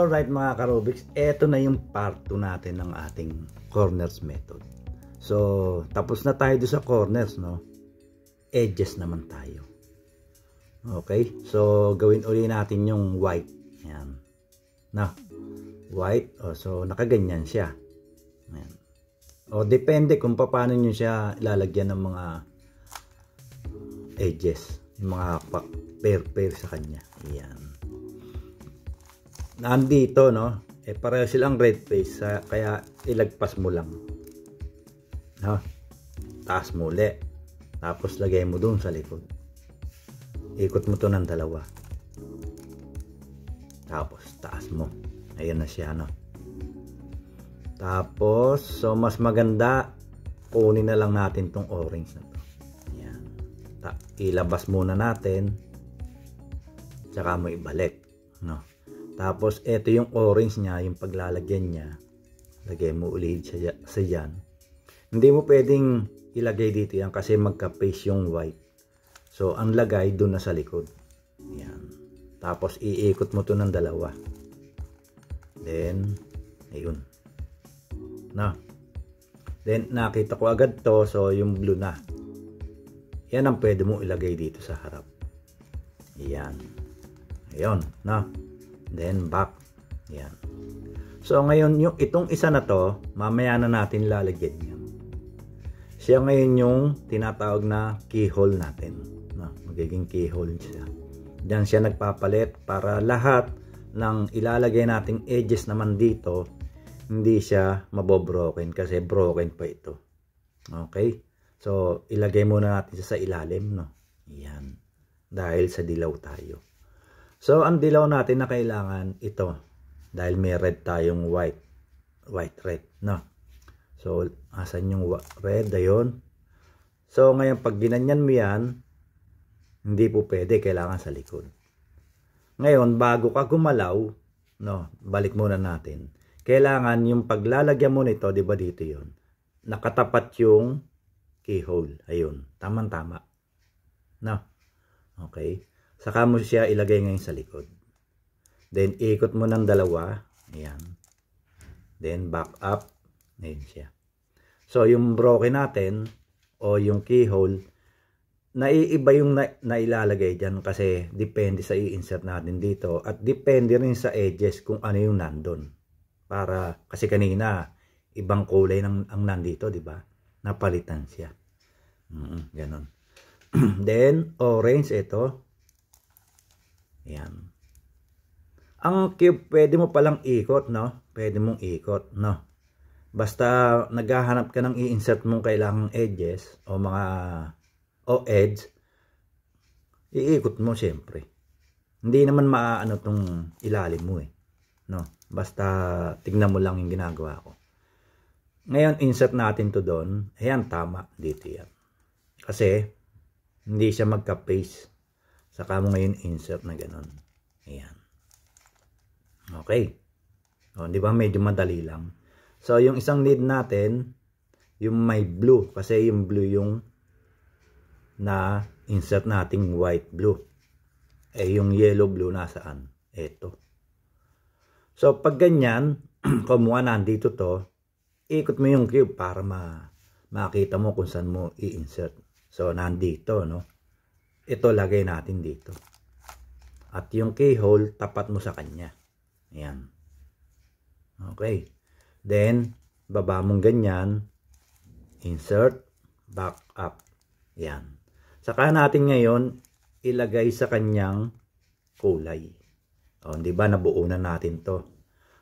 Alright mga ka-Rubiks, eto na yung part 2 natin ng ating corners method. So, tapos na tayo doon sa corners, no? Edges naman tayo. Okay? So, gawin uli natin yung white. Yan. Na, white. O, so, nakaganyan siya. Yan. O, depende kung paano nyo siya ilalagyan ng mga edges. Yung mga pair-pair sa kanya. Yan. Nandito, no? Pareho silang red face, kaya ilagpas mo lang. No? Taas mo uli. Tapos lagay mo dun sa likod. Ikot mo to ng dalawa. Tapos taas mo. Ayan na siya, no? Tapos, so mas maganda, kunin na lang natin tong orange na to. Ayan. Ilabas muna natin. Tsaka mo ibalik, no? Tapos, ito yung orange niya, yung paglalagyan niya. Lagay mo ulit sa yan. Hindi mo pwedeng ilagay dito yan kasi magka-face yung white. So, ang lagay doon na sa likod. Yan. Tapos, iikot mo to ng dalawa. Then, ayun. Na. Then, nakita ko agad to. So, yung blue na. Yan ang pwede mo ilagay dito sa harap. Yan. Ayun. Na. Then back. Yan. So ngayon yung itong isa na to, mamaya na natin lalagyan yan. Siya ngayon yung tinatawag na keyhole natin. No, magiging keyhole siya. Diyan siya nagpapalit para lahat ng ilalagay nating edges naman dito, hindi siya mabobroken kasi broken pa ito. Okay? So ilagay muna natin siya sa ilalim, no. Yan. Dahil sa dilaw tayo. So, ang dilaw natin na kailangan ito. Dahil may red tayong white. White, red. No? So, asan yung red? Ayun. So, ngayon, pag ginanyan mo yan, hindi po pwede. Kailangan sa likod. Ngayon, bago ka gumalaw, no, balik muna natin. Kailangan yung paglalagyan mo nito, di ba dito yun? Nakatapat yung keyhole. Ayun. Tama-tama. No? Okay. Saka mo siya ilagay ngayon sa likod. Then, ikot mo ng dalawa. Ayan. Then, back up. Ayan siya. So, yung broken natin, o yung keyhole, naiiba yung nailalagay dyan kasi depende sa i-insert natin dito. At depende rin sa edges kung ano yung nandun. Para, kasi kanina, ibang kulay ang nandito, di ba? Napalitan siya. Ganon. Then, orange, ito. Ayan. Ang cube, pwede mo palang ikot, no? Pwede mong ikot, no? Basta naghahanap ka ng i-insert mong kailangang edges o mga edge, iikot mo siyempre. Hindi naman maaano tong ilalim mo no? Basta tignan mo lang yung ginagawa ko. Ngayon, insert natin to doon. Ayan, tama. Dito yan. Kasi, hindi siya magka-face. Saka mo ngayon insert na gano'n. Ayan. Okay. O, di ba medyo madali lang. So, yung isang need natin, yung may blue. Kasi yung blue yung na insert nating white blue. Yung yellow blue nasaan? Ito. So, pag ganyan, kumuha nandito to, ikot mo yung cube para makita mo kung saan mo i-insert. So, nandito, no? Ito lagay natin dito. At yung keyhole, tapat mo sa kanya. Ayan. Okay. Then, baba mong ganyan. Insert. Back up. Ayan. Saka natin ngayon, ilagay sa kanyang kulay. O, di ba nabuo na natin to.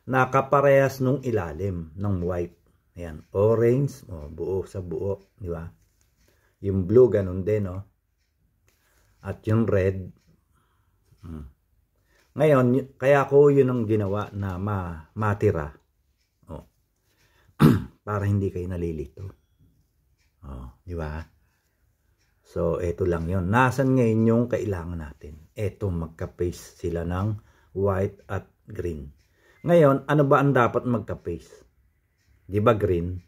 Nakaparehas nung ilalim ng white. Ayan. Orange. O, buo sa buo. Di ba? Yung blue, ganun din, no? At yung red, ngayon, kaya ko yun ang ginawa na matira. Oh. Para hindi kayo nalilito. Oh, di ba? So, eto lang yun. Nasaan ngayon yung kailangan natin? Eto, magka-face sila ng white at green. Ngayon, ano ba ang dapat magka-face? Di ba green?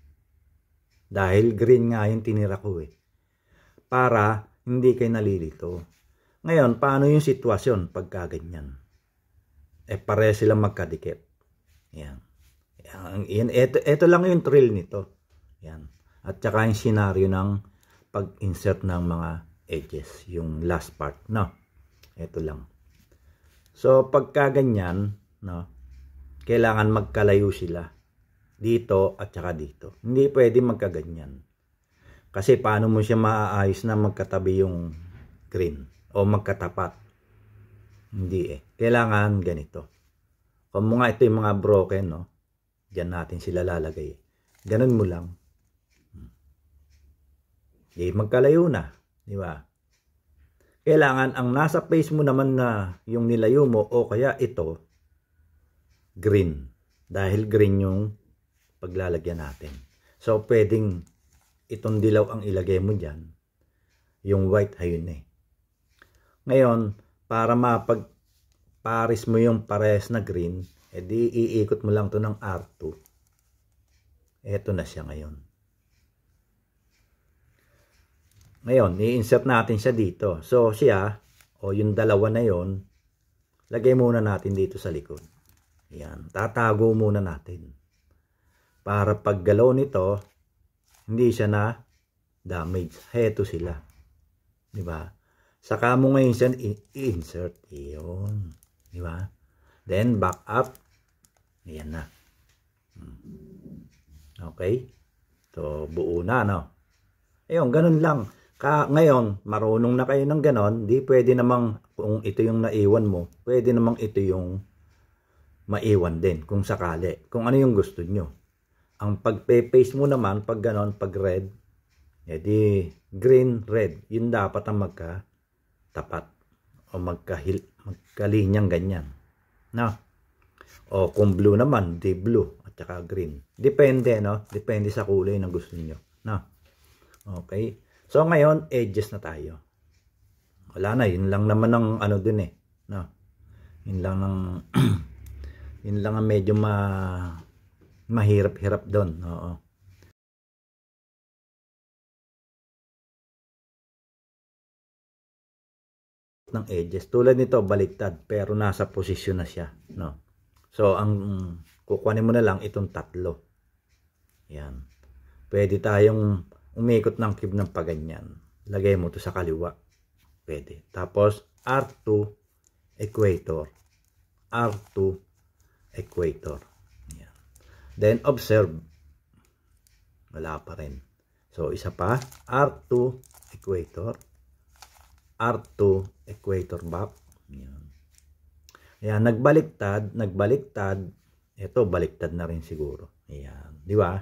Dahil green nga yung tinira ko Para hindi kayo nalilito. Ngayon, paano yung sitwasyon pagka ganyan? pare silang magkadikit. Yan. Ito lang yung thrill nito. Yan. At saka yung senaryo ng pag-insert ng mga edges, yung last part, no? Ito lang. So, pagka ganyan, no, kailangan magkalayo sila. Dito at saka dito. Hindi pwede magkaganyan. Kasi paano mo siya maaayos na magkatabi yung green o magkatapat? Hindi eh. Kailangan ganito. Kung mga ito yung mga broken, no, diyan natin sila lalagay. Ganun mo lang. Di magkalayo na. Di ba? Kailangan ang nasa face mo naman na yung nilayo mo o kaya ito, green. Dahil green yung paglalagyan natin. So, pwedeng itong dilaw ang ilagay mo dyan. Yung white, ayun eh. Ngayon, para mapag-pares mo yung pares na green, edi iikot mo lang to ng R2. Eto na siya ngayon. Ngayon, i-insert natin siya dito. So, siya, o yung dalawa na yon, lagay muna natin dito sa likod. Yan, tatago muna natin. Para paggalaw nito, hindi siya na damage. Heto sila. Di ba? Saka mo ngayon siya i-insert. Iyon. Di ba? Then, back up. Ayan na. Okay? So, buo na, no? Ayun, ganun lang. Ngayon, marunong na kayo ng ganon, di pwede namang, kung ito yung naiwan mo, pwede namang ito yung maiwan din, kung sakali. Kung ano yung gusto nyo. Ang pag-paste mo naman, pag ganon, pag red, edi green, red. Yun dapat ang magkatapat. O magkalinyang ganyan. No? O kung blue naman, di blue. At saka green. Depende, no? Depende sa kulay na gusto nyo. No? Okay? So, ngayon, edges na tayo. Wala na. Yun lang naman ang ano dun eh. No? Yun lang ang yun lang ang medyo mahirap-hirap doon. Oo. Ng edges. Tulad nito, baliktad. Pero nasa posisyon na siya. No? So, ang kukuhanin mo na lang itong tatlo. Yan. Pwede tayong umikot ng cube ng paganyan. Lagay mo to sa kaliwa. Pwede. Tapos, R2 equator. R2 equator. Yan. Then, observe. Wala pa rin. So, isa pa. R2 equator. R2 equator back. Yan. Ayan. Nagbaliktad. Ito, baliktad na rin siguro. Ayan. Di ba?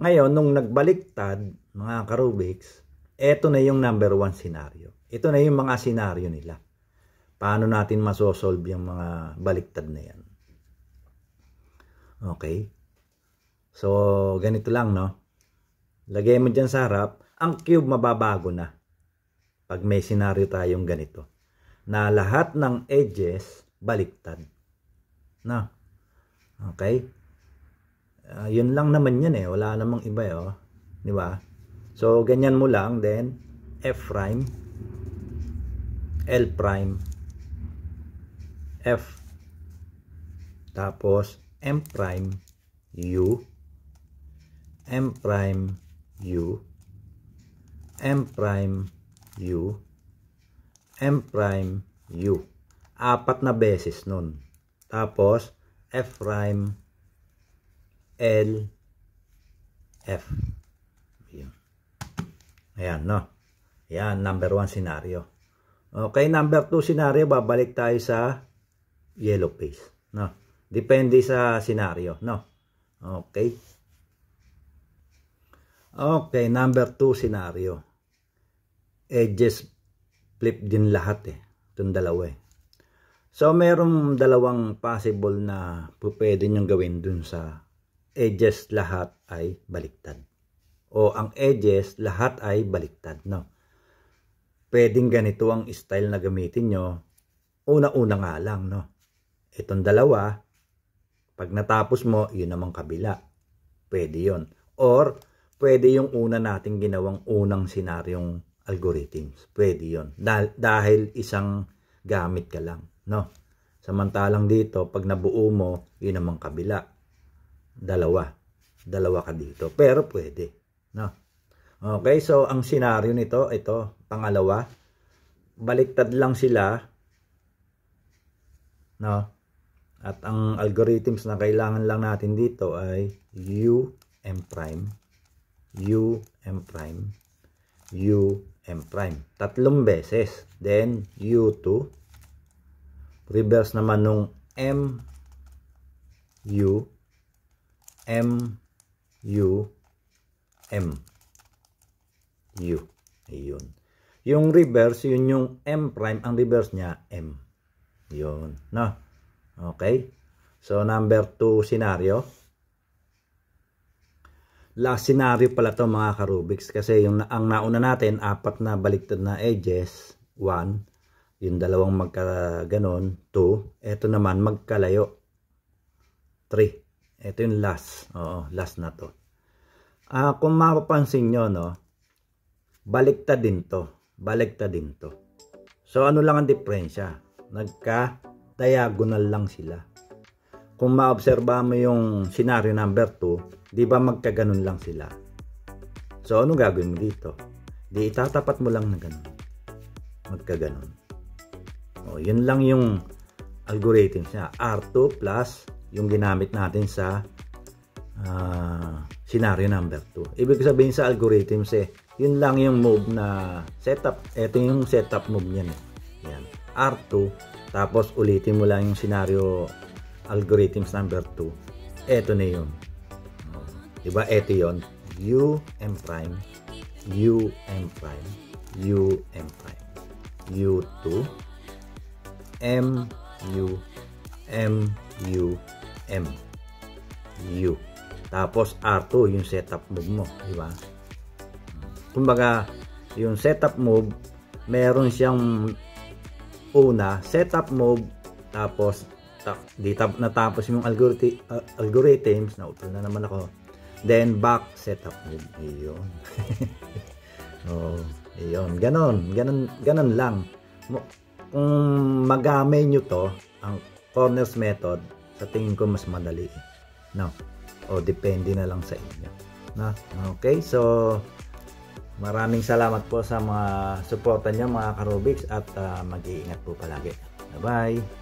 Ngayon, nung nagbaliktad, mga ka-Rubik's, ito na yung number 1 scenario. Ito na yung mga scenario nila. Paano natin masosolve yung mga baliktad na yan. Okay? So, ganito lang, no? Lagay mo dyan sa harap. Ang cube mababago na. Pag may scenario tayong ganito. Na lahat ng edges, baliktad. No? Okay? Yun lang naman yan eh. Wala namang iba eh. Oh. Di ba? So, ganyan mo lang. Then, F prime. L prime. F. Tapos, M prime. U. M prime. U. M prime. U. M prime. U. Apat na beses nun. Tapos, F prime. L, F. Ayan, no? Ayan, number 1 scenario. Okay, number 2 scenario, babalik tayo sa yellow face. No? Depende sa scenario, no? Okay. Okay, number 2 scenario. Edges flip din lahat eh. Itong dalawa eh. So, merong dalawang possible na pwede nyo gawin dun sa edges lahat ay baliktad. O ang edges lahat ay baliktad, no? Pwedeng ganito ang style na gamitin nyo. Una-una nga lang, no? Itong dalawa, pag natapos mo, yun namang kabila. Pwede yun. Or, pwede yung una nating ginawang unang senaryong algorithms. Pwede yun. Dahil isang gamit ka lang, no? Samantalang dito, pag nabuo mo, yun naman kabila. Dalawa ka dito. Pero pwede. No? Okay, so ang senaryo nito, ito, pangalawa. Baliktad lang sila. No? At ang algorithms na kailangan lang natin dito ay U, M prime, U, M prime, U, M prime. 3 beses. Then, U2. Reverse naman nung M, U, M, U, M, U. Ayun. Yung reverse, yun yung M prime. Ang reverse niya, M. Yun. No? Okay? So, number 2 scenario. Last scenario pala to mga ka-Rubik's. Kasi yung, ang nauna natin, 4 na baliktad na edges. 1. Yung dalawang magkaganon, 2. Ito naman magkalayo, 3. Ito yung last. Oo, last na to. Kung mapapansin nyo, no, baliktad din to. Baliktad din to. So, ano lang ang diferensya? Nagka-diagonal lang sila. Kung maobserba mo yung scenario number 2, di ba magkaganon lang sila? So, ano gagawin mo dito? Di itatapat mo lang na ganon. Magkaganon. O, yun lang yung algorithm niya. R2 plus yung ginamit natin sa scenario number 2. Ibig sabihin sa algorithms yun lang yung move na setup. Ito yung setup move niyan. Yan. R2. Tapos ulitin mo lang yung scenario algorithms number 2. Ito na yun. O, diba? Ito yun. U, M prime, U, M prime, U, M prime, U2, M, U, M, U, M, U. Tapos R2 yung setup move mo, di ba? Kumbaga, yung setup move, meron siyang una, setup move, tapos natapos yung algorithms, nautol na naman ako. Then back setup move. Iyon. Oh, iyon. Ganon lang. Kung magamay nyo to, ang corners method, sa tingin ko mas madali. No? O depende na lang sa inyo. No? Okay, so maraming salamat po sa mga suporta nyo mga ka-Rubik's at mag-iingat po palagi. Bye-bye!